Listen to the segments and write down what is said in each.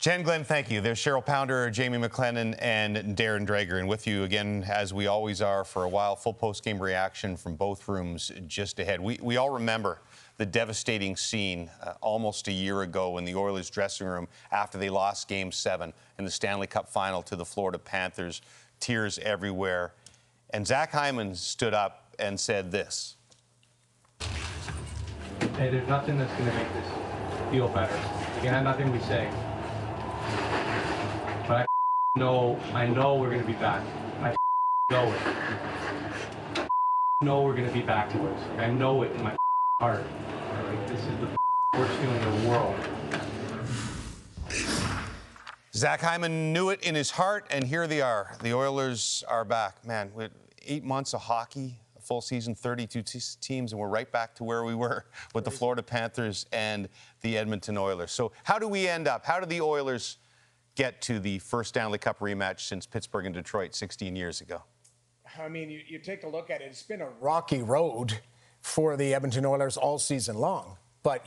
Jen, Glenn, thank you. There's Cheryl Pounder, Jamie McLennan, and Darren Dreger. And with you again, as we always are for a while, full post-game reaction from both rooms just ahead. We all remember the devastating scene almost a year ago in the Oilers dressing room after they lost Game 7 in the Stanley Cup Final to the Florida Panthers. Tears everywhere. And Zach Hyman stood up and said this. Hey, there's nothing that's going to make this feel better. You have nothing we say. But I know we're going to be back. I know it. I know we're going to be back to it. I know it in my heart. Like, this is the worst feeling in the world. Zach Hyman knew it in his heart, and here they are. The Oilers are back. Man, with 8 months of hockey, a full season, 32 teams, and we're right back to where we were with the Florida Panthers and the Edmonton Oilers. So how do we end up? How do the Oilers get to the first Stanley Cup rematch since Pittsburgh and Detroit 16 years ago? I mean, you take a look at it. It's been a rocky road for the Edmonton Oilers all season long. But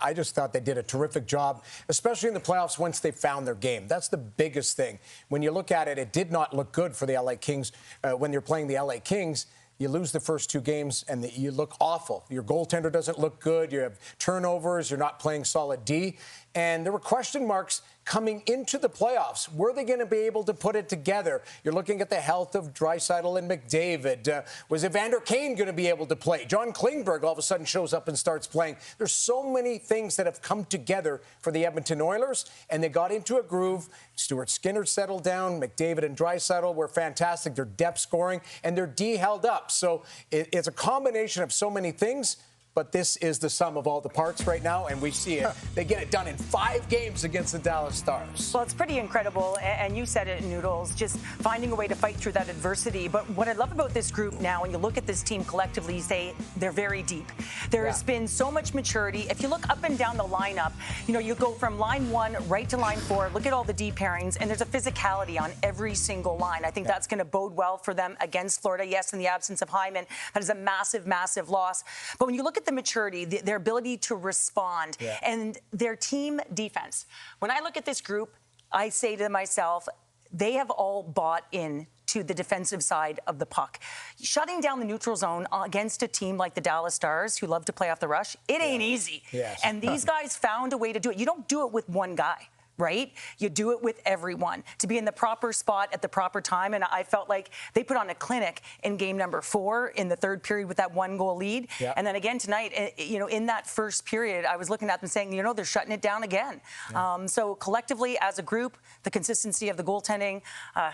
I just thought they did a terrific job, especially in the playoffs once they found their game. That's the biggest thing. When you look at it, it did not look good for the LA Kings. When you're playing the LA Kings, you lose the first 2 games and you look awful. Your goaltender doesn't look good. You have turnovers. You're not playing solid D. And there were question marks coming into the playoffs. Were they going to be able to put it together? You're looking at the health of Draisaitl and McDavid. Was Evander Kane going to be able to play? John Klingberg all of a sudden shows up and starts playing. There's so many things that have come together for the Edmonton Oilers, and they got into a groove. Stuart Skinner settled down. McDavid and Draisaitl were fantastic. Their depth scoring, and their D held up. So it's a combination of so many things. But this is the sum of all the parts right now, and we see it. They get it done in 5 games against the Dallas Stars. Well, it's pretty incredible, and you said it, Noodles, just finding a way to fight through that adversity. But what I love about this group now, when you look at this team collectively, you say they're very deep. There has been so much maturity. If you look up and down the lineup, you go from line 1 right to line 4, look at all the D pairings, and there's a physicality on every single line. I think that's going to bode well for them against Florida. Yes, in the absence of Hyman, that is a massive, massive loss. But when you look at the maturity, their ability to respond, and their team defense. When I look at this group, I say to myself, they have all bought in to the defensive side of the puck. Shutting down the neutral zone against a team like the Dallas Stars, who love to play off the rush, it ain't easy. Yes. And these guys found a way to do it. You don't do it with one guy, right? You do it with everyone to be in the proper spot at the proper time. And I felt like they put on a clinic in game number 4 in the 3rd period with that 1-goal lead. Yeah. And then again tonight, in that first period, I was looking at them saying, they're shutting it down again. Yeah. So collectively, as a group, the consistency of the goaltending,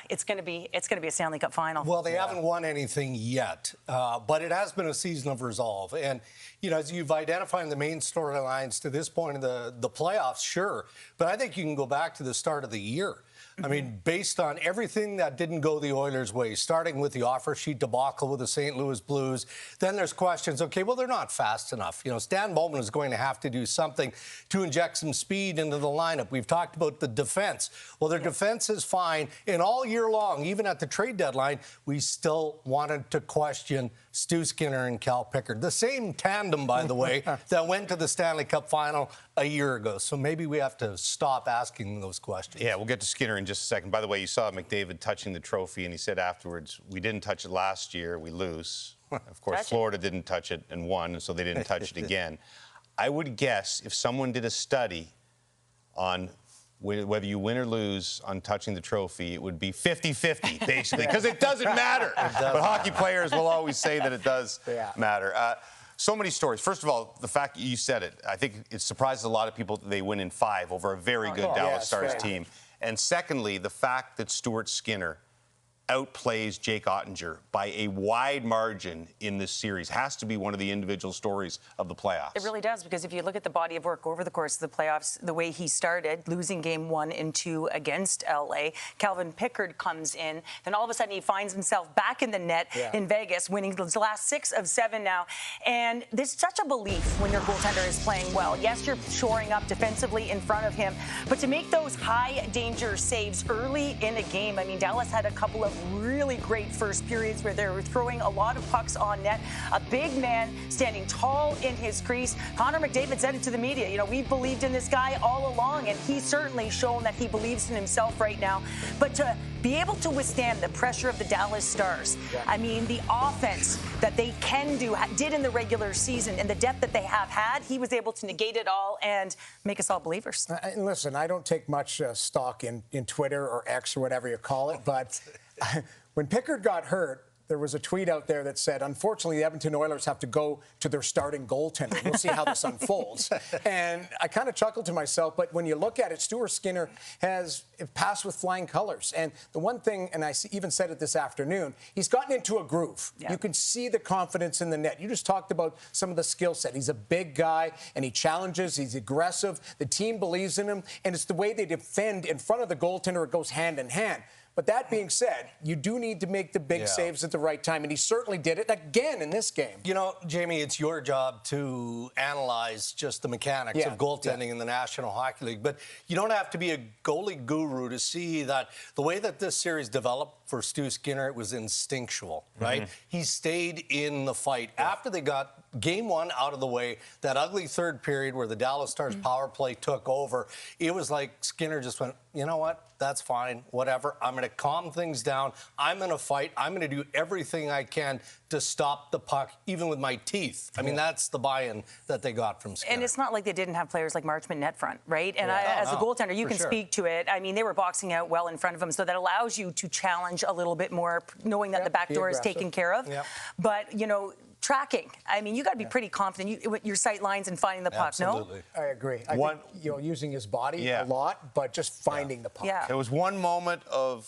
it's going to be a Stanley Cup final. Well, they haven't won anything yet, but it has been a season of resolve. And, as you've identified the main storylines to this point of the playoffs, sure. But I think you can go back to the start of the year. I mean, based on everything that didn't go the Oilers' way, starting with the offer sheet debacle with the St. Louis Blues, then there's questions, okay, well, they're not fast enough. Stan Bowman is going to have to do something to inject some speed into the lineup. We've talked about the defense. Well, their defense is fine. And all year long, even at the trade deadline, we still wanted to question Stu Skinner and Cal Pickard. The same tandem, by the way, that went to the Stanley Cup final a year ago. So maybe we have to stop asking those questions. Yeah, we'll get to Skinner in just a second. By the way, you saw McDavid touching the trophy, and he said afterwards, we didn't touch it last year, we lose. Of course, Florida didn't touch it and won, and so they didn't touch it again. I would guess if someone did a study on whether you win or lose on touching the trophy, it would be 50-50, basically, because it doesn't matter. But hockey players will always say that it does matter. So many stories. First of all, the fact you said it, I think it surprises a lot of people that they win in 5 over a very good Dallas Stars team. And secondly, the fact that Stuart Skinner outplays Jake Oettinger by a wide margin in this series has to be one of the individual stories of the playoffs. It really does, because if you look at the body of work over the course of the playoffs, the way he started, losing game 1 and 2 against LA, Calvin Pickard comes in, then all of a sudden he finds himself back in the net in Vegas, winning the last 6 of 7 now. And there's such a belief when your goaltender is playing well. Yes, you're shoring up defensively in front of him, but to make those high danger saves early in a game, I mean, Dallas had a couple of really great first periods where they were throwing a lot of pucks on net. A big man standing tall in his crease. Connor McDavid said it to the media. You know, we believed in this guy all along, and he's certainly shown that he believes in himself right now. But to be able to withstand the pressure of the Dallas Stars, I mean, the offense that they did in the regular season and the depth that they have had, he was able to negate it all and make us all believers. And listen, I don't take much stock in Twitter or X or whatever you call it, but when Pickard got hurt, there was a tweet out there that said, unfortunately, the Edmonton Oilers have to go to their starting goaltender. We'll see how this unfolds. And I kind of chuckled to myself, but when you look at it, Stuart Skinner has passed with flying colors. And the one thing, and I even said it this afternoon, he's gotten into a groove. Yeah. You can see the confidence in the net. You just talked about some of the skill set. He's a big guy, and he challenges. He's aggressive. The team believes in him. And it's the way they defend in front of the goaltender. It goes hand in hand. But that being said, you do need to make the big saves at the right time, and he certainly did it again in this game. You know, Jamie, it's your job to analyze just the mechanics of goaltending in the National Hockey League, but you don't have to be a goalie guru to see that the way that this series developed for Stu Skinner, it was instinctual, right? He stayed in the fight. After they got game one out of the way, that ugly third period where the Dallas Stars power play took over, it was like Skinner just went, you know what? That's fine, whatever. I'm going to calm things down. I'm going to fight. I'm going to do everything I can to stop the puck, even with my teeth. I mean, that's the buy-in that they got from Skinner. And it's not like they didn't have players like Marchment net front, right? And as a goaltender, you can speak to it. I mean, they were boxing out well in front of him, so that allows you to challenge a little bit more, knowing that the back door is taken care of. But, you know, tracking. I mean, you got to be pretty confident with your sight lines and finding the puck. Absolutely. No, I agree. I think, you know, using his body a lot, but just finding the puck. There was one moment of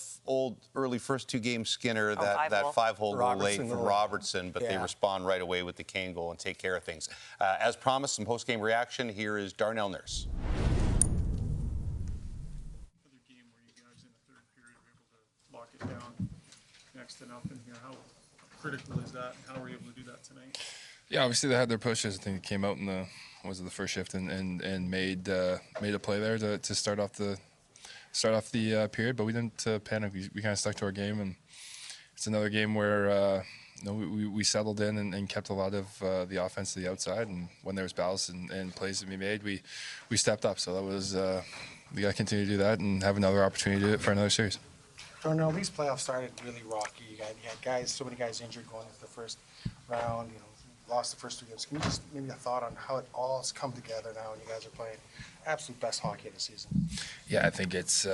early first two games Skinner, that five-hole goal late from Robertson, but they respond right away with the Kane goal and take care of things. As promised, some post-game reaction. Here is Darnell Nurse. Another game where you guys in the third period were able to lock it down next to nothing here. How critical is that, and how were you able to do that tonight? Yeah, obviously they had their pushes. I think they came out in the first shift and made a play there to start off the period, but we didn't panic. We kind of stuck to our game, and it's another game where we settled in and kept a lot of the offense to the outside, and when there was battles and plays to be made, we stepped up. So that was we got to continue to do that and have another opportunity to do it for another series. Darnell, these playoffs started really rocky. You had so many guys injured going into the first round. You know, lost the first 2 games. Can you just maybe a thought on how it all has come together now, and you guys are playing absolute best hockey of the season? Yeah, I think it's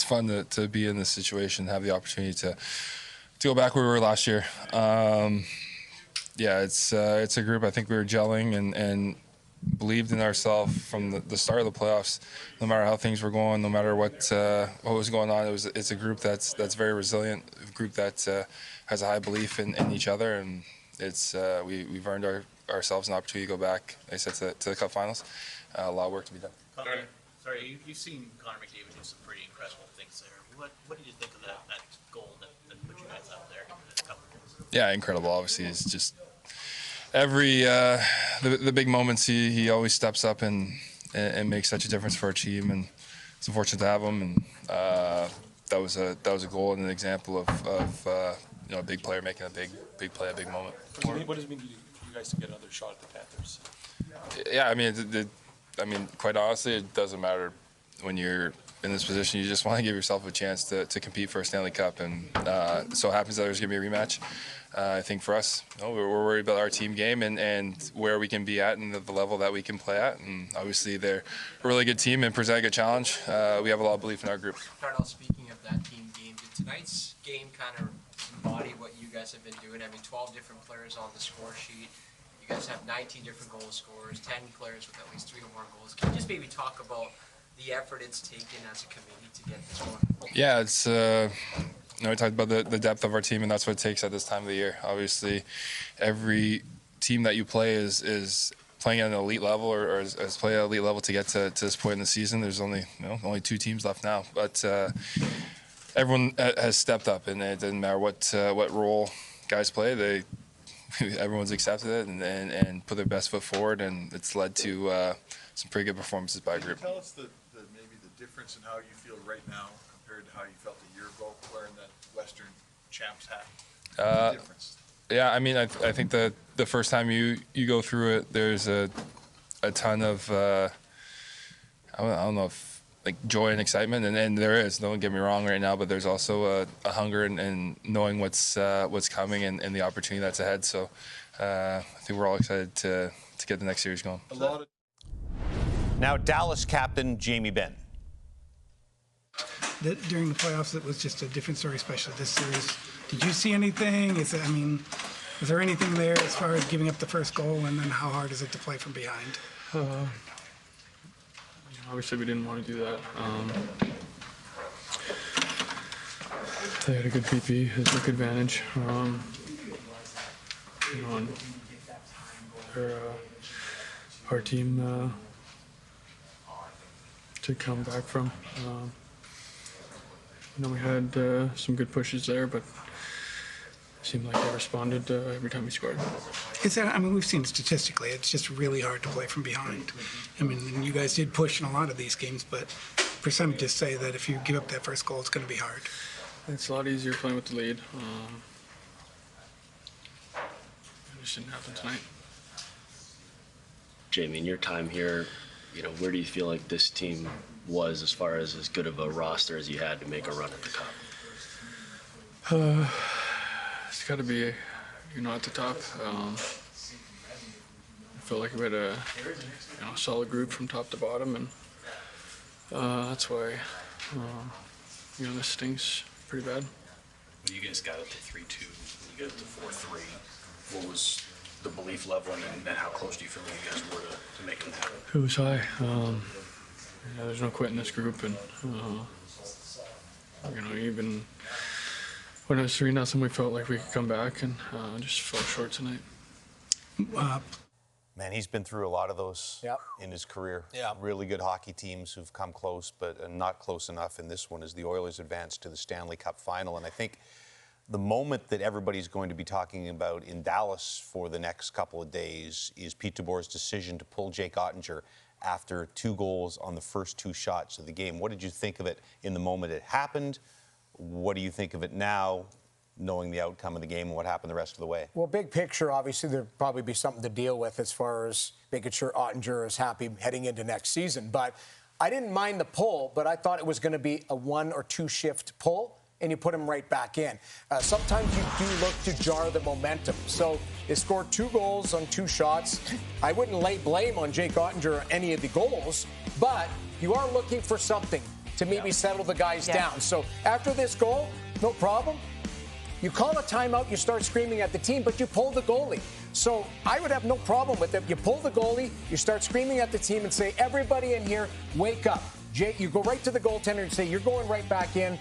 fun to be in this situation, have the opportunity to go back where we were last year. Yeah, it's a group. I think we were gelling and believed in ourselves from the start of the playoffs. No matter how things were going, no matter what was going on, it's a group that's very resilient, a group that has a high belief in each other, and it's we've earned ourselves an opportunity to go back, like I said, to the Cup Finals. A lot of work to be done. Connor, sorry, you've seen Connor McDavid do some pretty incredible things there. What did you think of that goal that put you guys out there? Yeah, incredible. Obviously, it's just every the big moments he always steps up and makes such a difference for our team, and it's unfortunate to have him. And that was a goal and an example of a big player making a big play, a big moment. What does it mean to you guys to get another shot at the Panthers? Yeah, I mean, quite honestly, it doesn't matter when you're in this position. You just want to give yourself a chance to compete for a Stanley Cup, and so it happens that there's going to be a rematch. I think for us, we're worried about our team game and where we can be at and the level that we can play at. And obviously, they're a really good team and present a good challenge. We have a lot of belief in our group. Darnell, speaking of that team game, did tonight's game kind of embody what you guys have been doing? I mean, 12 different players on the score sheet. You guys have 19 different goal scorers, 10 players with at least 3 or more goals. Can you just maybe talk about the effort it's taken as a committee to get this going? Yeah, it's we talked about the depth of our team, and that's what it takes at this time of the year. Obviously, every team that you play is playing at an elite level or is playing at an elite level to get to this point in the season. There's only 2 teams left now, but everyone has stepped up, and it doesn't matter what role guys play. Everyone's accepted it and put their best foot forward, and it's led to some pretty good performances by a group. Tell us maybe the difference in how you feel right now compared to how you felt a year ago wearing that Western Champs hat? What's the difference? Yeah, I mean, I think that the first time you go through it, there's a ton of I don't know if like joy and excitement, and there is. Don't get me wrong right now, but there's also a hunger and knowing what's coming and the opportunity that's ahead. So I think we're all excited to get the next series going. Now Dallas captain Jamie Benn. During the playoffs, it was just a different story, especially this series. Did you see anything? Is there anything there as far as giving up the first goal, and then how hard is it to play from behind? Obviously, we didn't want to do that. They had a good PP, it took advantage. And they're our team to come back from. We had some good pushes there, but it seemed like they responded every time we scored. We've seen statistically, it's just really hard to play from behind. And you guys did push in a lot of these games, but percentages say that if you give up that first goal, it's going to be hard. It's a lot easier playing with the lead. It just didn't happen tonight. Jamie, in your time here, where do you feel like this team was as far as good of a roster as you had to make a run at the Cup? It's got to be, at the top. I felt like we had a solid group from top to bottom, and that's why this stinks pretty bad. When you guys got up to 3-2, when you got up to 4-3, what was the belief level, and how close do you feel like you guys were to making that happen? It was high. There's no quit in this group, and even when it was 3-0, we felt like we could come back, and just fell short tonight. Man, he's been through a lot of those in his career. Yeah. Really good hockey teams who've come close, but not close enough. And this one is the Oilers advanced to the Stanley Cup Final. And I think the moment that everybody's going to be talking about in Dallas for the next couple of days is Pete DeBoer's decision to pull Jake Oettinger after 2 goals on the first 2 shots of the game. What did you think of it in the moment it happened? What do you think of it now, knowing the outcome of the game and what happened the rest of the way? Well, big picture, obviously, there'd probably be something to deal with as far as making sure Oettinger is happy heading into next season. But I didn't mind the pull, but I thought it was going to be a 1 or 2 shift pull, and you put him right back in. Sometimes you do look to jar the momentum. So they scored 2 goals on 2 shots. I wouldn't lay blame on Jake Oettinger or any of the goals, but you are looking for something to maybe settle the guys down. So after this goal, no problem. You call a timeout, you start screaming at the team, but you pull the goalie. So I would have no problem with it. You pull the goalie, you start screaming at the team and say, everybody in here, wake up. Jake, you go right to the goaltender and say, you're going right back in,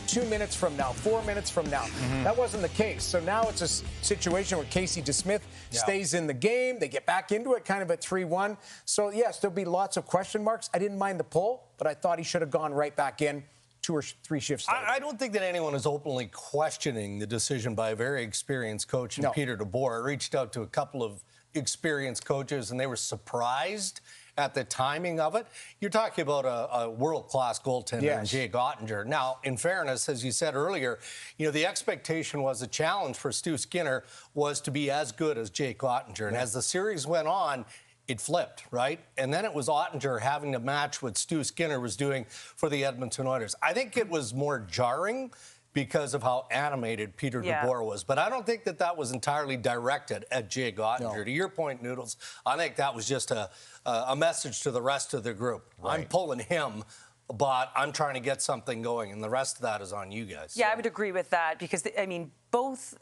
2 minutes from now, 4 minutes from now. That wasn't the case. So now it's a situation where Casey DeSmith stays in the game. They get back into it kind of at 3-1. So, yes, there'll be lots of question marks. I didn't mind the pull, but I thought he should have gone right back in 2 or 3 shifts later. I don't think that anyone is openly questioning the decision by a very experienced coach, Peter DeBoer. I reached out to a couple of experienced coaches, and they were surprised at the timing of it. You're talking about a world-class goaltender in Jake Oettinger. Now, in fairness, as you said earlier, the expectation was the challenge for Stuart Skinner was to be as good as Jake Oettinger. And as the series went on, it flipped, right? And then it was Oettinger having to match what Stuart Skinner was doing for the Edmonton Oilers. I think it was more jarring because of how animated Peter DeBoer was. But I don't think that was entirely directed at Jake Oettinger. To your point, Noodles, I think that was just a message to the rest of the group. Right. I'm pulling him, but I'm trying to get something going, and the rest of that is on you guys. Yeah, I would agree with that because, both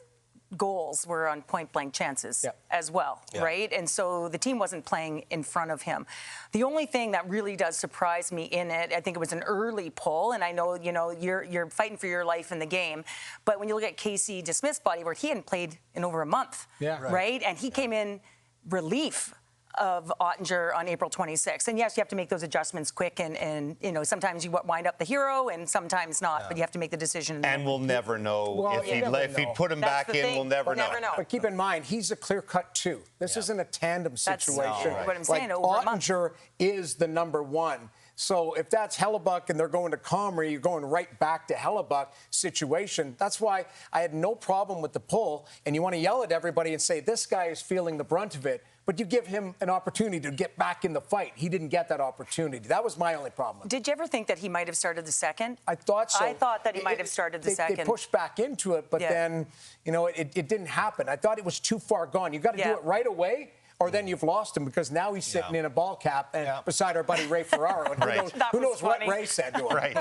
goals were on point-blank chances as well, right? And so the team wasn't playing in front of him. The only thing that really does surprise me in it, I think it was an early pull, and I know, you're fighting for your life in the game, but when you look at Casey DeSmith's body work, he hadn't played in over a month, right? And he came in relief of Oettinger on April 26th. And yes, you have to make those adjustments quick, and sometimes you wind up the hero and sometimes not, but you have to make the decision. And we'll never know if he'd put him back in, we'll never know. But keep in mind, he's a clear-cut 2. This isn't a tandem situation. That's what I'm saying, Oettinger is the number 1. So if that's Hellebuck and they're going to Comrie, you're going right back to Hellebuck situation. That's why I had no problem with the pull. And you want to yell at everybody and say, this guy is feeling the brunt of it. But you give him an opportunity to get back in the fight. He didn't get that opportunity. That was my only problem. Did you ever think that he might have started the second? I thought so. I thought that he might have started the second. They pushed back into it, but then, you know, it didn't happen. I thought it was too far gone. You got to do it right away, or then you've lost him, because now he's sitting in a ball cap and beside our buddy Ray Ferraro. And who knows what Ray said to him. Right.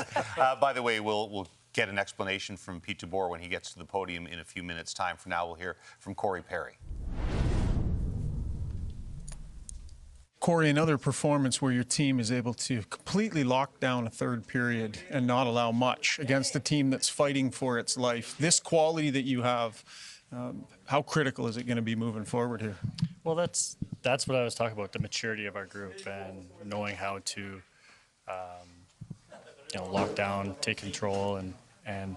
By the way, we'll get an explanation from Pete DeBoer when he gets to the podium in a few minutes' time. For now, we'll hear from Cory Perry. Cory, another performance where your team is able to completely lock down a third period and not allow much against a team that's fighting for its life. This quality that you have, how critical is it going to be moving forward here? Well, that's what I was talking about, the maturity of our group and knowing how to lock down, take control, and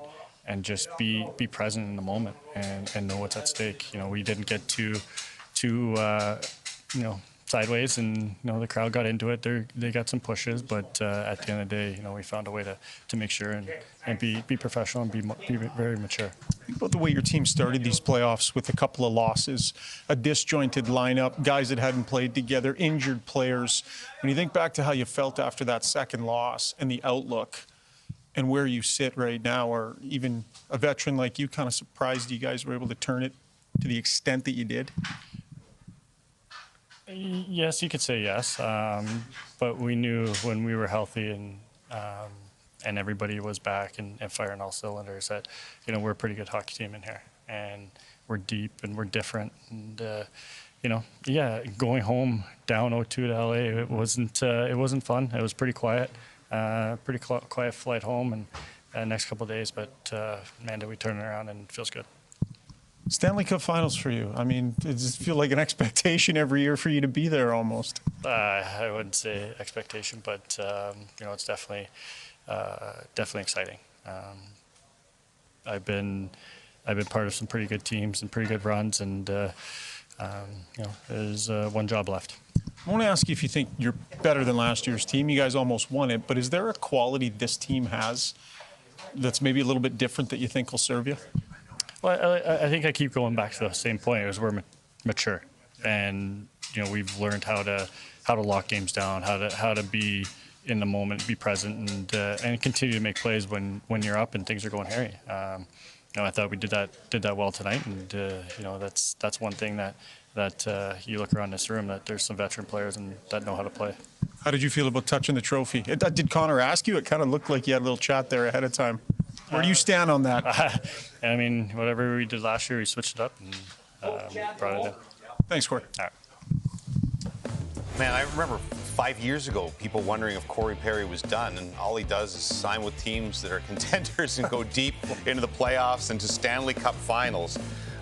just be present in the moment and know what's at stake. You know, we didn't get too sideways, and the crowd got into it. They got some pushes, but at the end of the day, we found a way to make sure and be professional and be very mature. Think about the way your team started these playoffs with a couple of losses, a disjointed lineup, guys that hadn't played together, injured players. When you think back to how you felt after that second loss and the outlook and where you sit right now, or even a veteran like you, kind of surprised you guys were able to turn it to the extent that you did? Yes, you could say yes, but we knew when we were healthy and everybody was back and firing all cylinders that we're a pretty good hockey team in here, and we're deep and we're different, and going home down 0-2 to LA, it wasn't fun. It was pretty quiet, quiet flight home and next couple of days, but man, did we turn it around, and it feels good. Stanley Cup Finals for you. I mean, does it feel like an expectation every year for you to be there almost? I wouldn't say expectation, but it's definitely exciting. I've been part of some pretty good teams and pretty good runs, and there's one job left. I want to ask you if you think you're better than last year's team. You guys almost won it, but is there a quality this team has that's maybe a little bit different that you think will serve you? Well, I think I keep going back to the same point. Is we're mature, and we've learned how to lock games down, how to be in the moment, be present, and continue to make plays when you're up and things are going hairy. I thought we did that well tonight, and that's one thing that you look around this room, that there's some veteran players and that know how to play. How did you feel about touching the trophy? Did Connor ask you? It kind of looked like you had a little chat there ahead of time. Where do you stand on that? I mean, whatever we did last year, we switched it up and brought it in. Thanks, Cory. All right. Man, I remember 5 years ago, people wondering if Cory Perry was done, and all he does is sign with teams that are contenders and go deep into the playoffs and to Stanley Cup Finals.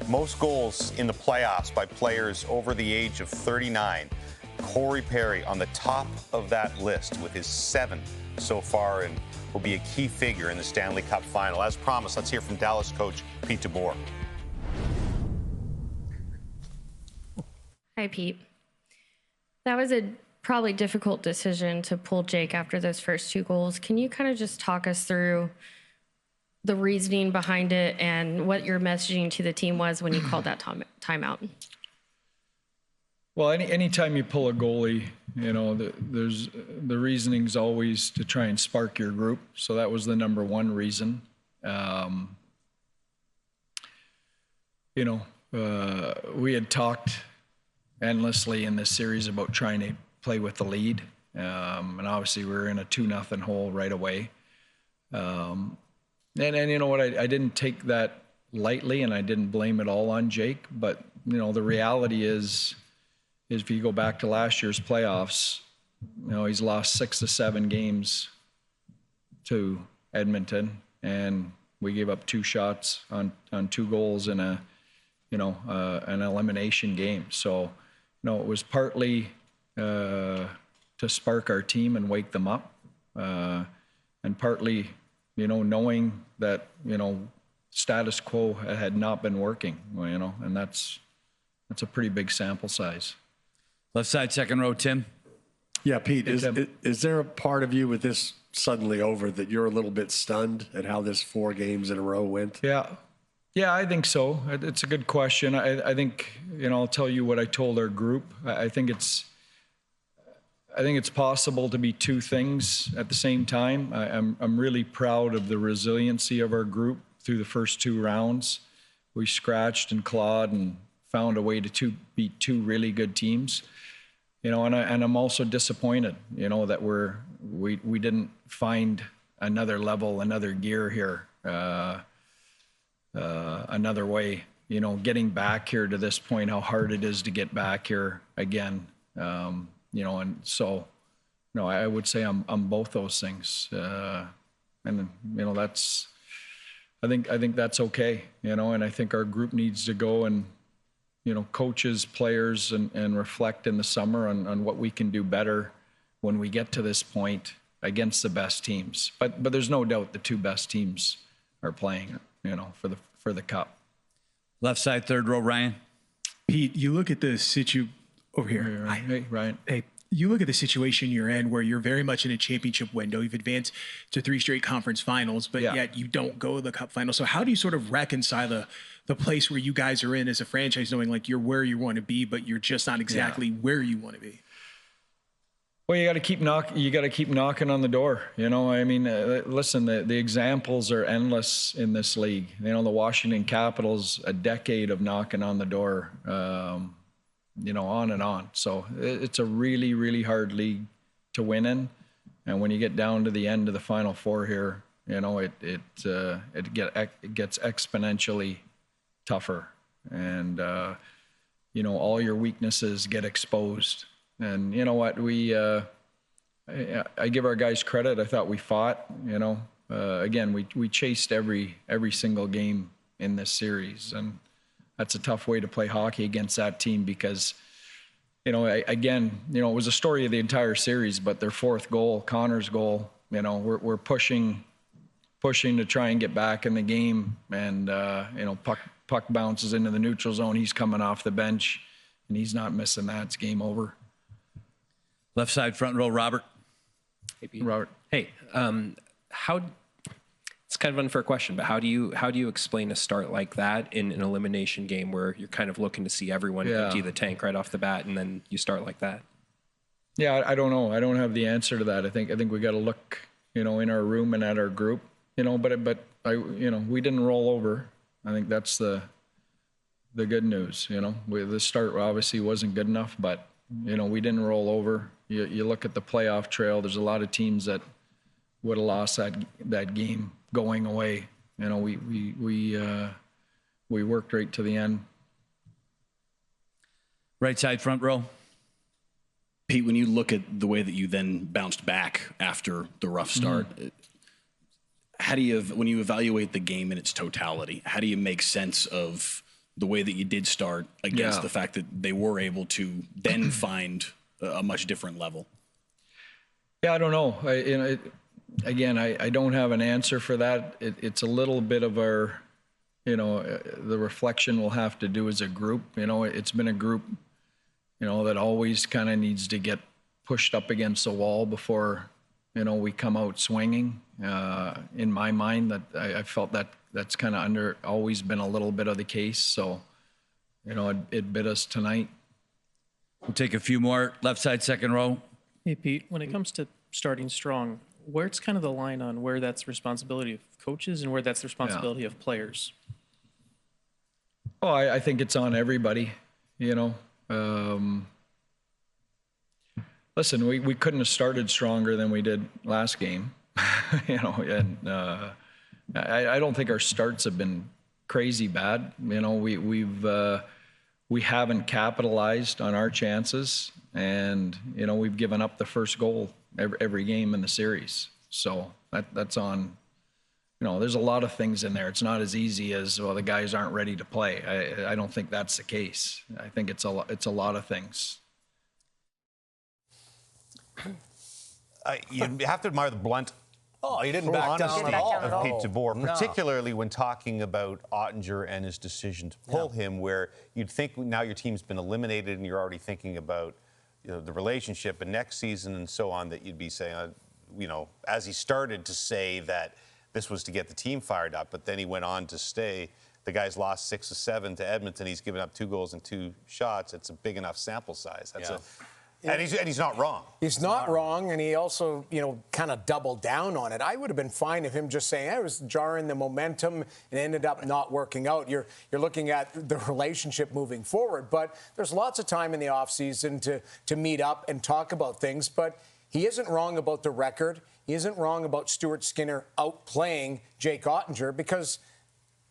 Most goals in the playoffs by players over the age of 39. Cory Perry on the top of that list with his 7 so far, and will be a key figure in the Stanley Cup Final. As promised, let's hear from Dallas coach Pete DeBoer. Hi, Pete. That was a probably difficult decision to pull Jake after those first 2 goals. Can you kind of just talk us through the reasoning behind it and what your messaging to the team was when you called that timeout? Well, anytime you pull a goalie, there's the reasoning's always to try and spark your group. So that was the number one reason. We had talked endlessly in this series about trying to play with the lead, and obviously we were in a 2-0 hole right away. And you know what? I didn't take that lightly, and I didn't blame it all on Jake. But the reality is if you go back to last year's playoffs, he's lost 6 to 7 games to Edmonton, and we gave up 2 shots on 2 goals in an elimination game. So, it was partly to spark our team and wake them up, and partly, knowing that, status quo had not been working, and that's a pretty big sample size. Left side, second row, Tim. Yeah, Pete, is there a part of you with this suddenly over that you're a little bit stunned at how this 4 games in a row went? Yeah, I think so. It's a good question. I think, I'll tell you what I told our group. I think it's possible to be 2 things at the same time. I'm really proud of the resiliency of our group through the first 2 rounds. We scratched and clawed and found a way to beat 2 really good teams. And I'm also disappointed, that we didn't find another level, another gear here, another way, getting back here to this point, how hard it is to get back here again. And so, I would say I'm both those things. That's, I think that's okay, and I think our group needs to go and, coaches, players, and reflect in the summer on what we can do better when we get to this point against the best teams. But there's no doubt the 2 best teams are playing, for the cup. Left side, third row, Ryan. Pete, you look at the over here. Hey, Ryan. Hey, you look at the situation you're in where you're very much in a championship window. You've advanced to 3 straight conference finals, but yet you don't go to the cup final. So how do you sort of reconcile the place where you guys are in as a franchise, knowing like you're where you want to be, but you're just not exactly where you want to be? Well, you got to keep knocking on the door. Listen, the examples are endless in this league. The Washington Capitals, a decade of knocking on the door. On and on. So it's a really, really hard league to win in. And when you get down to the end of the Final 4 here, it gets exponentially tougher. And, all your weaknesses get exposed. And you know what? I give our guys credit. I thought we fought, again, we chased every single game in this series. And that's a tough way to play hockey against that team because, it was a story of the entire series, but their 4th goal, Connor's goal, we're pushing to try and get back in the game. And, puck bounces into the neutral zone. He's coming off the bench and he's not missing that. It's game over. Left side, front row, Robert. Hey, Pete. Robert. Hey, it's kind of an unfair question, but how do you explain a start like that in an elimination game where you're kind of looking to see everyone empty the tank right off the bat, and then you start like that? Yeah, I don't know. I don't have the answer to that. I think we got to look, in our room and at our group, but we didn't roll over. I think that's the good news. The start obviously wasn't good enough, but we didn't roll over. You look at the playoff trail. There's a lot of teams that would have lost that game going away. We worked right to the end. Right side, front row. Pete, when you look at the way that you then bounced back after the rough start, how do you, when you evaluate the game in its totality, how do you make sense of the way that you did start against the fact that they were able to then find a much different level? Yeah, I don't know. I don't have an answer for that. It's a little bit of our, the reflection we'll have to do as a group. It's been a group, that always kind of needs to get pushed up against the wall before, we come out swinging. In my mind, that I felt that's kind of always been a little bit of the case. So, it bit us tonight. We'll take a few more. Left side, second row. Hey, Pete, when it comes to starting strong, where's kind of the line on where that's responsibility of coaches and where that's the responsibility of players? Oh, I think it's on everybody, Listen, we couldn't have started stronger than we did last game, and I don't think our starts have been crazy bad. We haven't capitalized on our chances, and we've given up the first goal every game in the series. So that's on. There's a lot of things in there. It's not as easy as, well, the guys aren't ready to play. I don't think that's the case. I think it's a lot of things. You have to admire the blunt. Oh, he didn't back down at all. Of Pete DeBoer, particularly when talking about Oettinger and his decision to pull him, where you'd think now your team's been eliminated and you're already thinking about the relationship, and next season and so on, that you'd be saying, as he started to say that this was to get the team fired up, but then he went on to stay. The guy's lost 6 of 7 to Edmonton. He's given up 2 goals and 2 shots. It's a big enough sample size. And he's not wrong. He's not wrong, and he also, kind of doubled down on it. I would have been fine if him just saying, I was jarring the momentum and ended up not working out. You're looking at the relationship moving forward, but there's lots of time in the offseason to meet up and talk about things. But he isn't wrong about the record. He isn't wrong about Stuart Skinner outplaying Jake Oettinger, because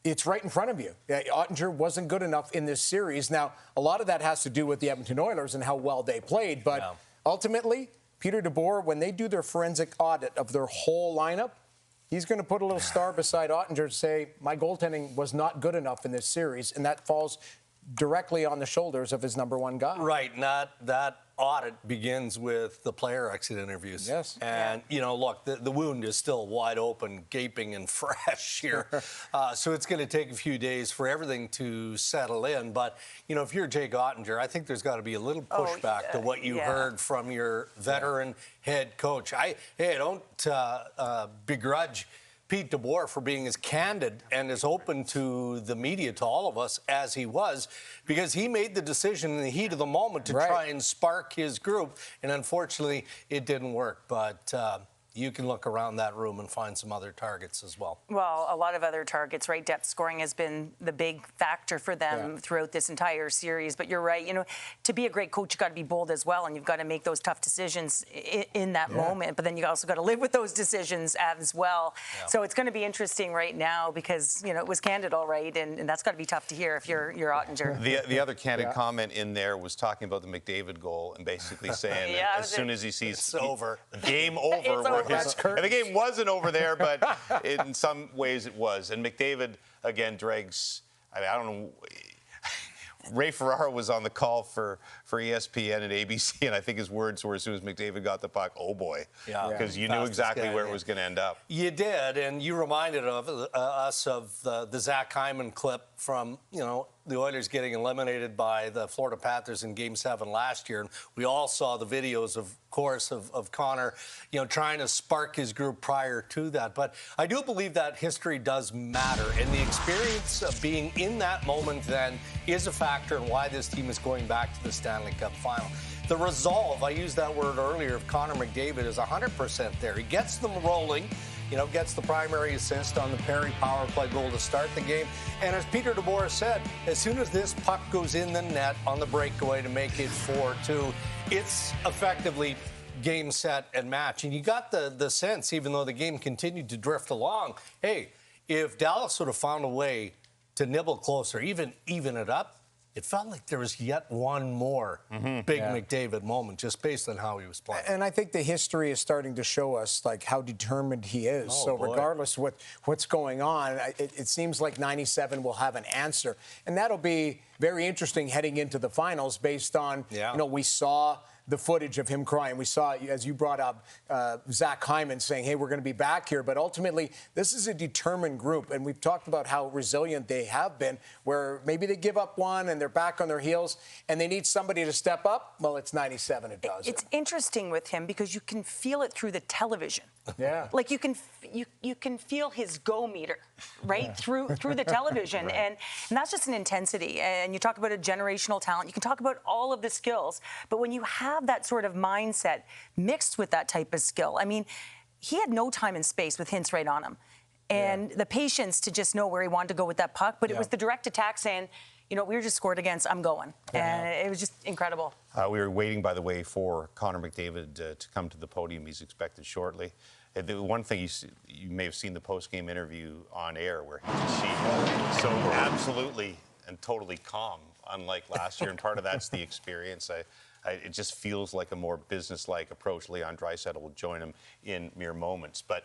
it's right in front of you. Oettinger wasn't good enough in this series. Now, a lot of that has to do with the Edmonton Oilers and how well they played. But ultimately, Peter DeBoer, when they do their forensic audit of their whole lineup, he's going to put a little star beside Oettinger to say, my goaltending was not good enough in this series. And that falls directly on the shoulders of his number one guy. Right. That audit begins with the player exit interviews. Yes. And, look, the wound is still wide open, gaping and fresh here. So it's going to take a few days for everything to settle in. But, if you're Jake Oettinger, I think there's got to be a little pushback to what you heard from your veteran head coach. I don't begrudge Pete DeBoer for being as candid and as open to the media, to all of us, as he was, because he made the decision in the heat of the moment to try and spark his group, and unfortunately it didn't work. But you can look around that room and find some other targets as well. Well, a lot of other targets, right? Depth scoring has been the big factor for them throughout this entire series. But you're right, to be a great coach, you've got to be bold as well, and you've got to make those tough decisions in that moment. But then you also got to live with those decisions as well. So it's going to be interesting right now, because, it was candid, all right, and that's got to be tough to hear if you're Oettinger. The other candid comment in there was talking about the McDavid goal and basically saying that as soon as he sees it's over, game over. And the game wasn't over there, but in some ways it was. And McDavid, again, drags, I don't know. Ray Ferraro was on the call for ESPN and ABC, and I think his words were, as soon as McDavid got the puck, oh boy. Because you knew exactly where it was going to end up. You did, and you reminded us of the Zach Hyman clip from, the Oilers getting eliminated by the Florida Panthers in Game 7 last year. And we all saw the videos, of course, of Connor, trying to spark his group prior to that. But I do believe that history does matter, and the experience of being in that moment then is a factor in why this team is going back to the Stanley Cup Final. The resolve, I used that word earlier, of Connor McDavid is 100% there. He gets them rolling. Gets the primary assist on the Perry power play goal to start the game. And as Peter DeBoer said, as soon as this puck goes in the net on the breakaway to make it 4-2, it's effectively game, set, and match. And you got the sense, even though the game continued to drift along, hey, if Dallas would have found a way to nibble closer, even it up, it felt like there was yet one more big McDavid moment, just based on how he was playing. And I think the history is starting to show us how determined he is. Regardless of what's going on, it seems like 97 will have an answer. And that'll be very interesting heading into the finals, based on, we saw the footage of him crying. We saw, as you brought up, Zach Hyman saying, hey, we're going to be back here. But ultimately, this is a determined group. And we've talked about how resilient they have been, where maybe they give up one and they're back on their heels and they need somebody to step up. Well, it's 97, it does. It's interesting with him because you can feel it through the television. Yeah. Like you can feel his go meter, right? Through the television. And that's just an intensity. And you talk about a generational talent. You can talk about all of the skills. But when you have that sort of mindset mixed with that type of skill, I mean, he had no time and space with Hintz right on him. And the patience to just know where he wanted to go with that puck. But it was the direct attack saying, we were just scored against, I'm going. And it was just incredible. We were waiting, by the way, for Connor McDavid to come to the podium. He's expected shortly. The one thing you may have seen the post-game interview on air, where he just seemed so absolutely and totally calm, unlike last year. And part of that's the experience. It just feels like a more business-like approach. Leon Draisaitl will join him in mere moments. But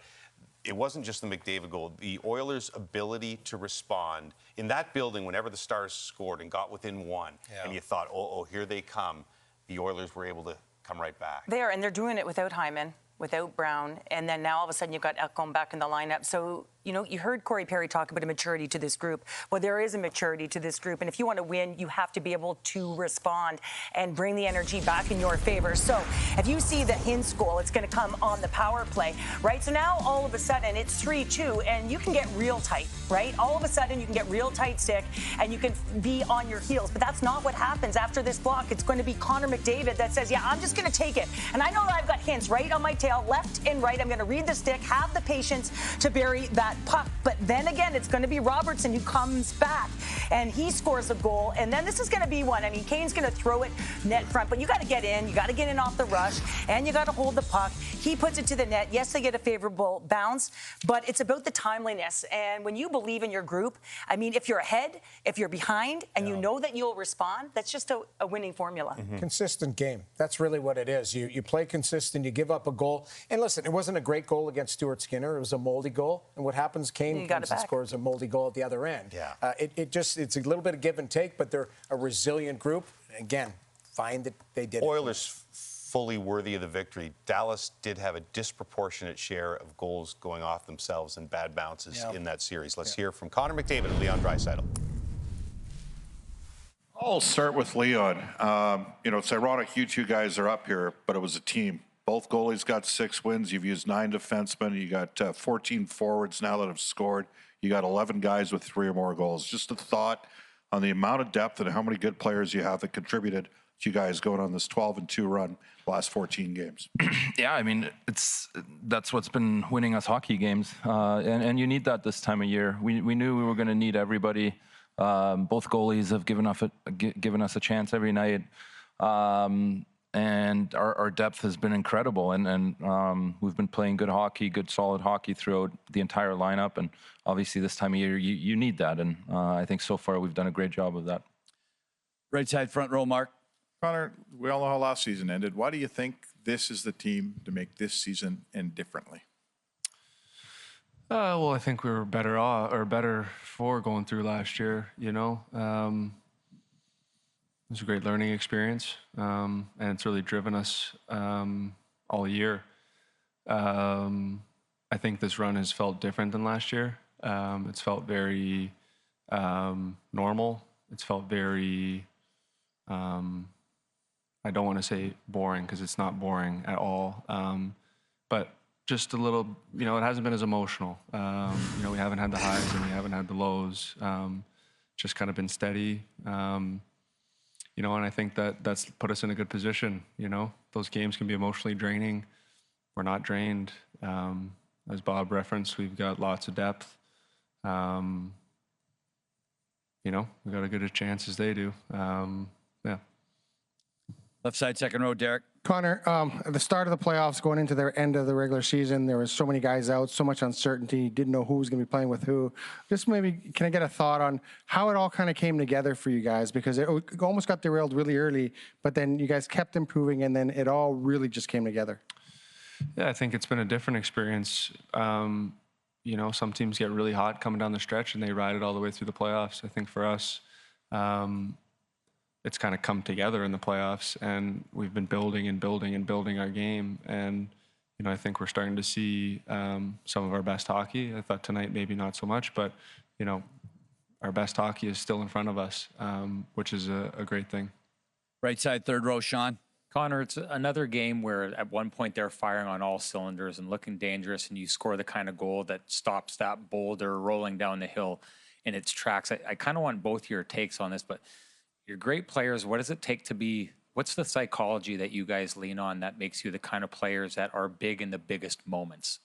it wasn't just the McDavid goal. The Oilers' ability to respond in that building, whenever the Stars scored and got within one, and you thought, oh, here they come, the Oilers were able to come right back. And they're doing it without Hyman, without Brown, and then now all of a sudden you've got Ekholm back in the lineup. So You know, you heard Cory Perry talk about a maturity to this group. Well, there is a maturity to this group, and if you want to win, you have to be able to respond and bring the energy back in your favor. So if you see the Hintz goal, it's going to come on the power play, right? So now all of a sudden it's 3-2, and you can get real tight, right? All of a sudden you can get real tight stick, and you can be on your heels. But that's not what happens after this block. It's going to be Connor McDavid that says, yeah, I'm just going to take it. And I know that I've got Hintz right on my tail, left and right. I'm going to read the stick, have the patience to bury that puck. But then again, it's going to be Robertson who comes back, and he scores a goal. And then this is going to be one. I mean, Kane's going to throw it net front, but you got to get in. You got to get in off the rush, and you got to hold the puck. He puts it to the net. Yes, they get a favorable bounce, but it's about the timeliness. And when you believe in your group, I mean, if you're ahead, if you're behind, and you know that you'll respond, that's just a winning formula. Consistent game. That's really what it is. You play consistent, you give up a goal. And listen, it wasn't a great goal against Stuart Skinner. It was a moldy goal. And what happens, Kane comes and scores a moldy goal at the other end. Yeah. It's a little bit of give and take, but they're a resilient group. Again, fine that they did Oilers fully worthy of the victory. Dallas did have a disproportionate share of goals going off themselves and bad bounces in that series. Let's hear from Connor McDavid and Leon Draisaitl. I'll start with Leon. You know, it's ironic you two guys are up here, but it was a team. Both goalies got 6 wins. You've used 9 defensemen. You got 14 forwards now that have scored. You got 11 guys with 3 or more goals. Just a thought on the amount of depth and how many good players you have that contributed to you guys going on this 12-2 run last 14 games. Yeah, I mean, that's what's been winning us hockey games, and you need that this time of year. We knew we were going to need everybody. Both goalies have given us a chance every night, and our depth has been incredible. And we've been playing good hockey, good solid hockey throughout the entire lineup. And obviously, this time of year, you need that. And I think so far we've done a great job of that. Right side front row, Mark. Connor, we all know how last season ended. Why do you think this is the team to make this season end differently? Well, I think we were better for going through last year. You know, it was a great learning experience, and it's really driven us all year. I think this run has felt different than last year. It's felt very normal. It's felt very. I don't want to say boring because it's not boring at all, but just a little, you know, it hasn't been as emotional. You know, we haven't had the highs and we haven't had the lows. Just kind of been steady. You know, and I think that's put us in a good position. You know, those games can be emotionally draining. We're not drained. As Bob referenced, we've got lots of depth. You know, we've got as good a chance as they do. Yeah. Left side, second row, Derek. Connor, at the start of the playoffs, going into the end of the regular season, there was so many guys out, so much uncertainty, didn't know who was going to be playing with who. Just maybe, can I get a thought on how it all kind of came together for you guys? Because it almost got derailed really early, but then you guys kept improving, and then it all really just came together. Yeah, I think it's been a different experience. You know, some teams get really hot coming down the stretch, and they ride it all the way through the playoffs. I think for us, it's kind of come together in the playoffs, and we've been building and building and building our game. And, you know, I think we're starting to see some of our best hockey. I thought tonight maybe not so much, but, you know, our best hockey is still in front of us, which is a great thing. Right side, third row, Sean. Connor, it's another game where at one point they're firing on all cylinders and looking dangerous, and you score the kind of goal that stops that boulder rolling down the hill in its tracks. I kind of want both your takes on this, but you're great players. What does it take to be, what's the psychology that you guys lean on that makes you the kind of players that are big in the biggest moments?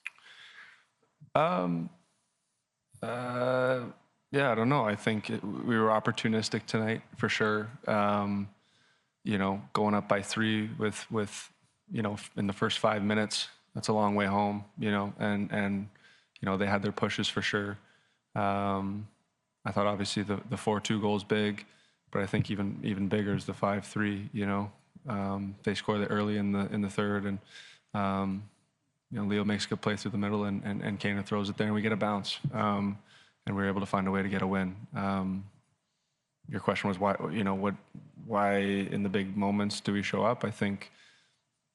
Yeah, I don't know. I think we were opportunistic tonight for sure. You know, going up by 3 with, you know, in the first 5 minutes, that's a long way home, you know, and you know, they had their pushes for sure. I thought obviously the 4-2 goal is big, but I think even bigger is the 5-3, you know. They scored it early in the third, and you know, Leo makes a good play through the middle, and Kaner throws it there, and we get a bounce. And we're able to find a way to get a win. Your question was why, you know, why in the big moments do we show up? I think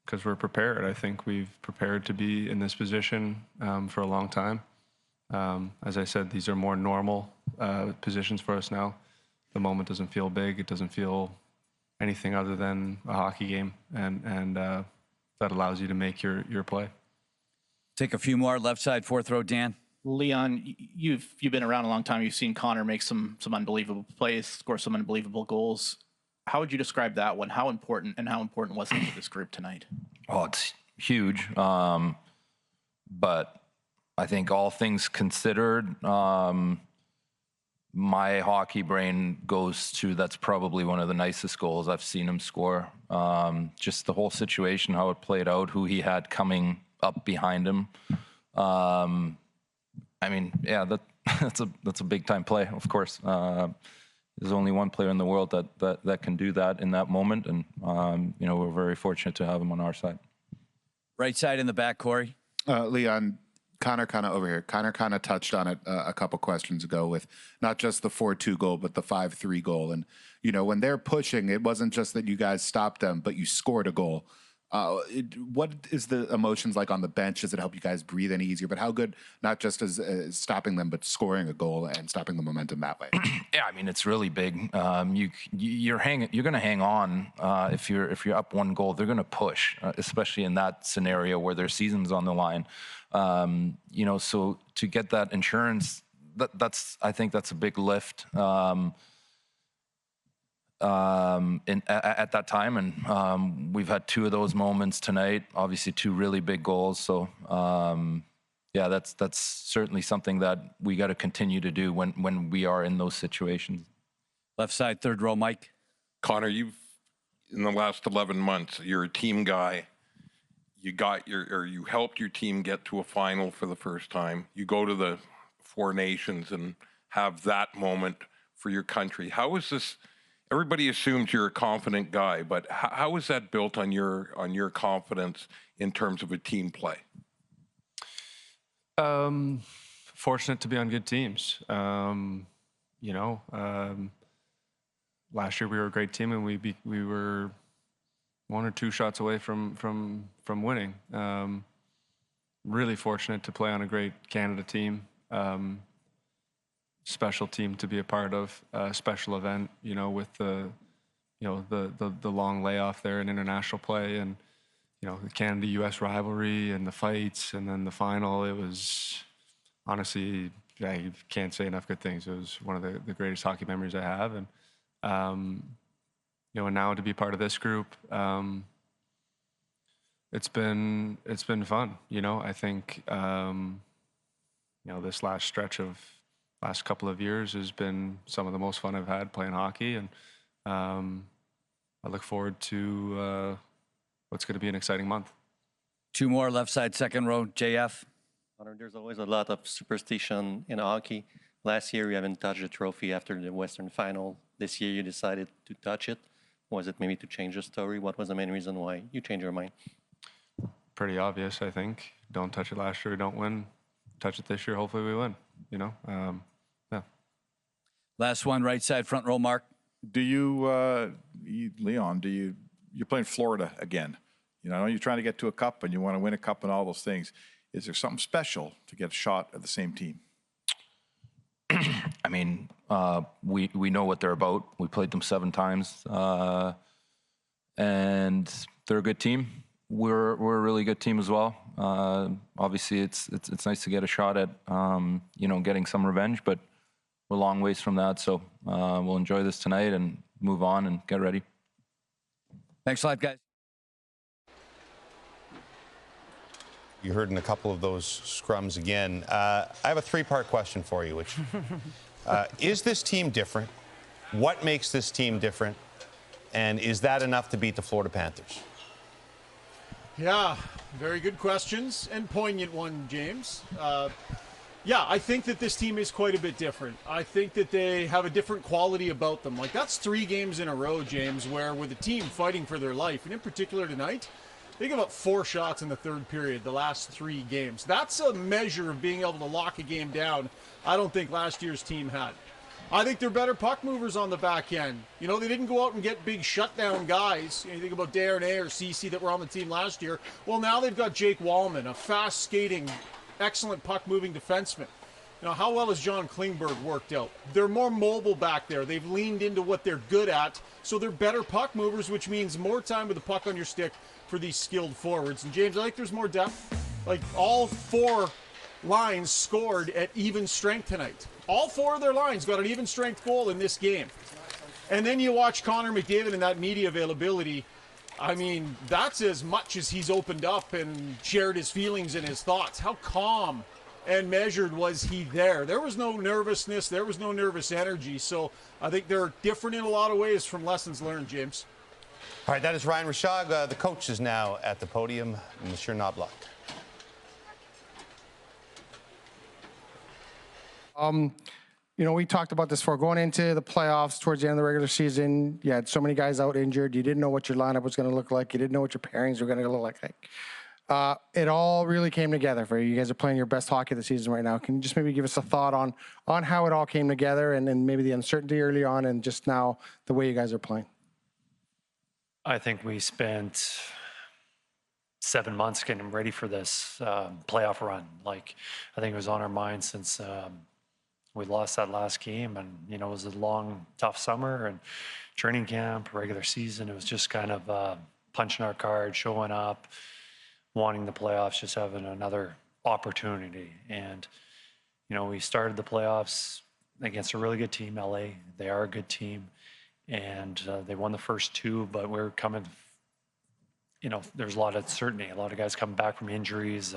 because we're prepared. I think we've prepared to be in this position for a long time. As I said, these are more normal positions for us now. The moment doesn't feel big. It doesn't feel anything other than a hockey game, and that allows you to make your play. Take a few more. Left side, fourth row, Dan. Leon, you've been around a long time. You've seen Connor make some unbelievable plays, score some unbelievable goals. How would you describe that one? How important was it to this group tonight? Oh, it's huge. But I think all things considered, my hockey brain goes to that's probably one of the nicest goals I've seen him score. Just the whole situation, how it played out, who he had coming up behind him. I mean, yeah, that's a big time play, of course. There's only one player in the world that can do that in that moment, and we're very fortunate to have him on our side. Right side in the back, Corey. Leon, Connor kind of over here. Connor kind of touched on it a couple questions ago with not just the 4-2 goal, but the 5-3 goal. And, when they're pushing, it wasn't just that you guys stopped them, but you scored a goal. What is the emotions like on the bench? Does it help you guys breathe any easier? But how good, not just as stopping them, but scoring a goal and stopping the momentum that way? Yeah, I mean, it's really big. You're going to hang on if you're up one goal. They're going to push, especially in that scenario where their season's on the line. So to get that insurance, I think that's a big lift. At that time, and we've had two of those moments tonight. Obviously, two really big goals. So, yeah, that's certainly something that we got to continue to do when we are in those situations. Left side, third row, Mike. Connor, you've in the last 11 months, you're a team guy. You helped your team get to a final for the first time. You go to the Four Nations and have that moment for your country. How is this? Everybody assumes you're a confident guy, but how is that built on your confidence in terms of a team play? Fortunate to be on good teams. Last year we were a great team, and we were one or two shots away from winning. Really fortunate to play on a great Canada team. Special team to be a part of, a special event, with the long layoff there in international play, and the Canada-U.S. rivalry and the fights, and then the final. It was honestly, you can't say enough good things. It was one of the greatest hockey memories I have, and and now to be part of this group, it's been fun. I think this last stretch of last couple of years has been some of the most fun I've had playing hockey, and I look forward to what's going to be an exciting month. Two more, left side, second row, JF. There's always a lot of superstition in hockey. Last year, you haven't touched the trophy after the Western Final. This year, you decided to touch it. Was it maybe to change the story? What was the main reason why you changed your mind? Pretty obvious, I think. Don't touch it last year, don't win. Touch it this year, hopefully we win. Yeah. Last one, right side, front row, Mark. Do you, Leon, you're playing Florida again. I know you're trying to get to a cup and you want to win a cup and all those things. Is there something special to get a shot at the same team? I mean, we know what they're about. We played them 7 times, and they're a good team. We're a really good team as well. Obviously, it's nice to get a shot at getting some revenge, but we're a long ways from that. So we'll enjoy this tonight and move on and get ready. Thanks a lot, guys. You heard in a couple of those scrums again. I have a 3-part question for you, which is this team different? What makes this team different? And is that enough to beat the Florida Panthers? Yeah, very good questions and poignant one, James. Yeah, I think that this team is quite a bit different. I think that they have a different quality about them. Like, that's 3 games in a row, James, where with a team fighting for their life, and in particular tonight, they give up 4 shots in the third period, the last 3 games. That's a measure of being able to lock a game down I don't think last year's team had. I think they're better puck movers on the back end. They didn't go out and get big shutdown guys. You think about Darnell or CC that were on the team last year. Well, now they've got Jake Wallman, a fast skating, excellent puck moving defenseman. Now, how well has John Klingberg worked out? They're more mobile back there. They've leaned into what they're good at, so they're better puck movers, which means more time with the puck on your stick for these skilled forwards. And James, I think there's more depth. Like, all 4 lines scored at even strength tonight. All 4 of their lines got an even strength goal in this game. And then you watch Connor McDavid and that media availability. I mean, that's as much as he's opened up and shared his feelings and his thoughts. How calm and measured was he there? There was no nervousness. There was no nervous energy. So I think they're different in a lot of ways from lessons learned, James. All right, that is Ryan Rishaug. The coach is now at the podium, Monsieur Knoblauch. You know, we talked about this before. Going into the playoffs, towards the end of the regular season, you had so many guys out injured. You didn't know what your lineup was going to look like. You didn't know what your pairings were going to look like. It all really came together for you. You guys are playing your best hockey of the season right now. Can you just maybe give us a thought on how it all came together and maybe the uncertainty early on and just now the way you guys are playing? I think we spent 7 months getting ready for this playoff run. Like, I think it was on our minds since we lost that last game, and it was a long, tough summer and training camp, regular season. It was just kind of punching our card, showing up, wanting the playoffs, just having another opportunity. And we started the playoffs against a really good team, LA. They are a good team, and they won the first 2, but we're coming. There's a lot of uncertainty. A lot of guys coming back from injuries.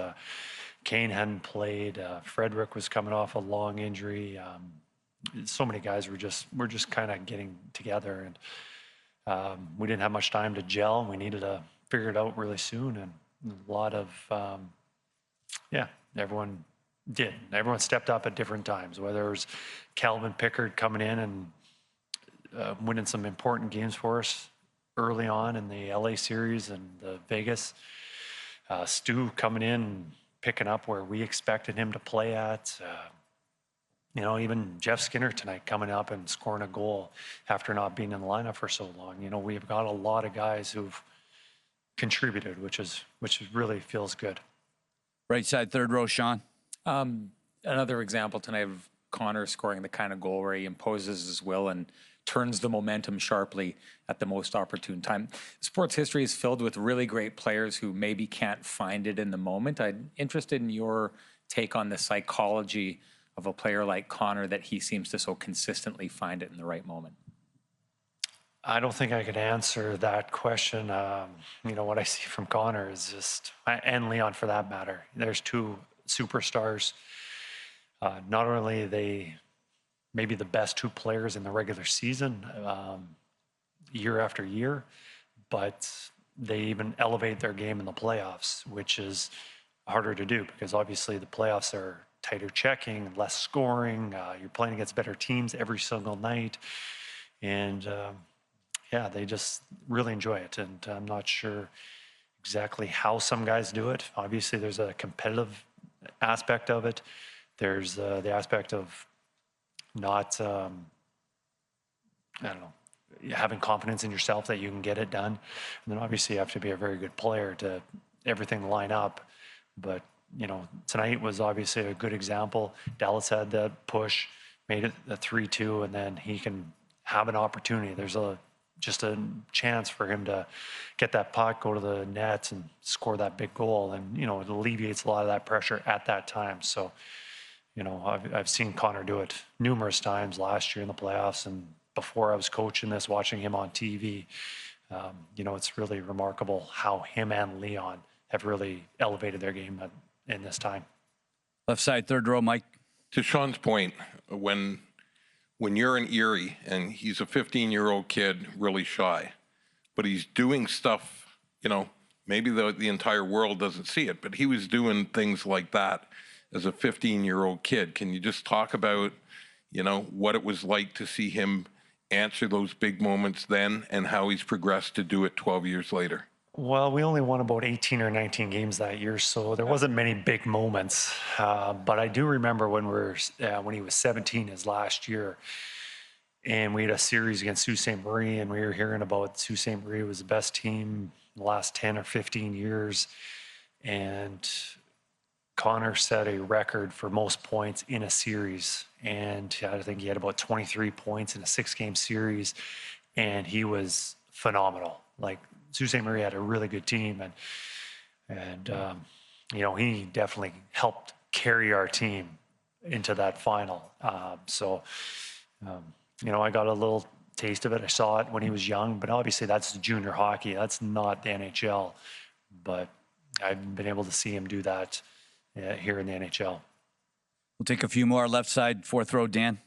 Kane hadn't played. Frederick was coming off a long injury. So many guys were just kind of getting together, and we didn't have much time to gel. We needed to figure it out really soon, and a lot of everyone did. Everyone stepped up at different times. Whether it was Calvin Pickard coming in and winning some important games for us early on in the LA series and the Vegas. Stu coming in, picking up where we expected him to play at. Even Jeff Skinner tonight coming up and scoring a goal after not being in the lineup for so long. We've got a lot of guys who've contributed, which really feels good. Right side, third row, Sean. Another example tonight of Connor scoring the kind of goal where he imposes his will and turns the momentum sharply at the most opportune time. Sports history is filled with really great players who maybe can't find it in the moment. I'm interested in your take on the psychology of a player like Connor, that he seems to so consistently find it in the right moment. I don't think I could answer that question. What I see from Connor is just, and Leon for that matter, there's 2 superstars. Not only are they maybe the best 2 players in the regular season year after year, but they even elevate their game in the playoffs, which is harder to do because obviously the playoffs are tighter checking, less scoring. You're playing against better teams every single night. And they just really enjoy it. And I'm not sure exactly how some guys do it. Obviously, there's a competitive aspect of it. There's the aspect of not, having confidence in yourself that you can get it done. And then obviously you have to be a very good player to everything line up. But, tonight was obviously a good example. Dallas had that push, made it a 3-2, and then he can have an opportunity. There's just a chance for him to get that puck, go to the net, and score that big goal. And, it alleviates a lot of that pressure at that time. So, I've seen Connor do it numerous times last year in the playoffs, and before I was coaching this, watching him on TV. It's really remarkable how him and Leon have really elevated their game in this time. Left side, third row, Mike. To Sean's point, when you're in Erie and he's a 15-year-old kid, really shy, but he's doing stuff, maybe the entire world doesn't see it, but he was doing things like that as a 15-year-old kid. Can you just talk about, what it was like to see him answer those big moments then and how he's progressed to do it 12 years later? Well, we only won about 18 or 19 games that year, so there wasn't many big moments. But I do remember when he was 17, his last year, and we had a series against Sault Ste. Marie, and we were hearing about Sault Ste. Marie was the best team in the last 10 or 15 years. And Connor set a record for most points in a series, and I think he had about 23 points in a 6-game series, and he was phenomenal. Like, Sault Ste. Marie had a really good team, and you know, he definitely helped carry our team into that final. You know, I got a little taste of it. I saw it when he was young, but obviously that's junior hockey. That's not the NHL. But I've been able to see him do that here in the NHL. We'll take a few more. Left side, fourth row, Dan.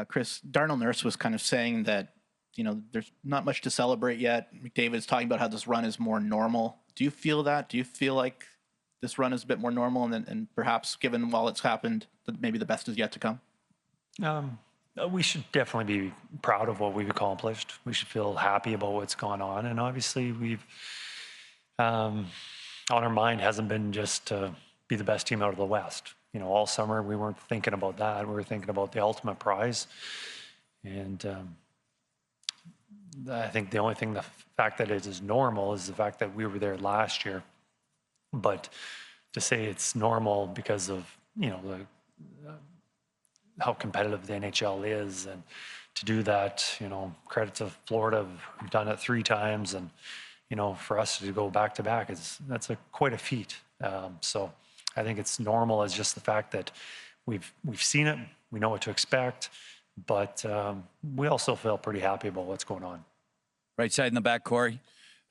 Kris, Darnell Nurse was kind of saying that, you know, there's not much to celebrate yet. McDavid's talking about how this run is more normal. Do you feel that? Do you feel like this run is a bit more normal, and perhaps, given all it's happened, that maybe the best is yet to come? We should definitely be proud of what we've accomplished. We should feel happy about what's gone on. And obviously we've, on our mind hasn't been just to be the best team out of the West. You know, all summer we weren't thinking about that. We were thinking about the ultimate prize. And I think the only thing, the fact that it is normal is the fact that we were there last year. But to say it's normal because of, you know, how competitive the NHL is, and to do that, you know, credit to Florida, who've done it 3 times, and, you know, for us to go back to back that's quite a feat. So I think it's normal as just the fact that we've seen it, we know what to expect, but we also feel pretty happy about what's going on. Right side in the back, Cory.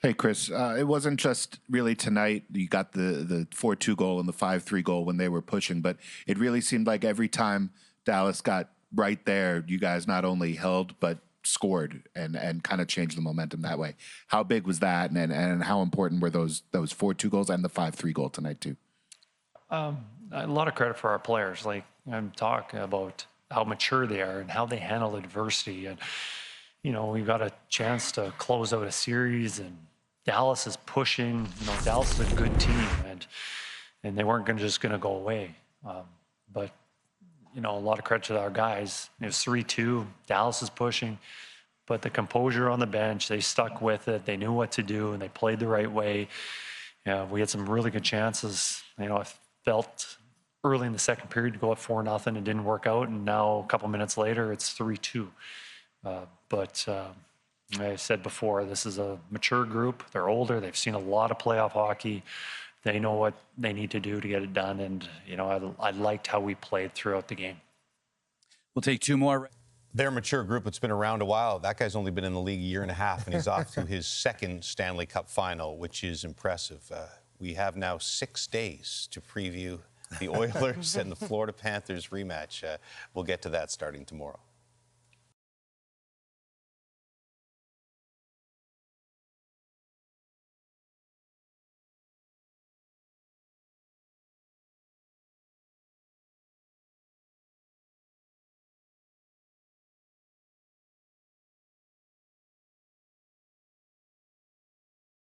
Hey, Kris, it wasn't just really tonight. You got the 4-2 goal and the 5-3 goal when they were pushing, but it really seemed like every time Dallas got right there, you guys not only held, but scored and kind of changed the momentum that way. How big was that, and how important were those 4-2 goals and the 5-3 goal tonight too? A lot of credit for our players. Like, I'm talking about how mature they are and how they handle adversity. And, you know, we got a chance to close out a series, and Dallas is pushing. You know, Dallas is a good team, and they weren't just going to go away. But, you know, a lot of credit to our guys. It was 3-2. Dallas is pushing, but the composure on the bench, they stuck with it. They knew what to do, and they played the right way. We had some really good chances. You know, I felt early in the second period to go up 4-0. It didn't work out, and now a couple minutes later, it's 3-2. But I said before, this is a mature group. They're older. They've seen a lot of playoff hockey. They know what they need to do to get it done. And, you know, I liked how we played throughout the game. We'll take 2 more. Their mature group that's been around a while. That guy's only been in the league a year and a half, and he's off to his 2nd Stanley Cup final, which is impressive. We have now 6 days to preview the Oilers and the Florida Panthers rematch. We'll get to that starting tomorrow.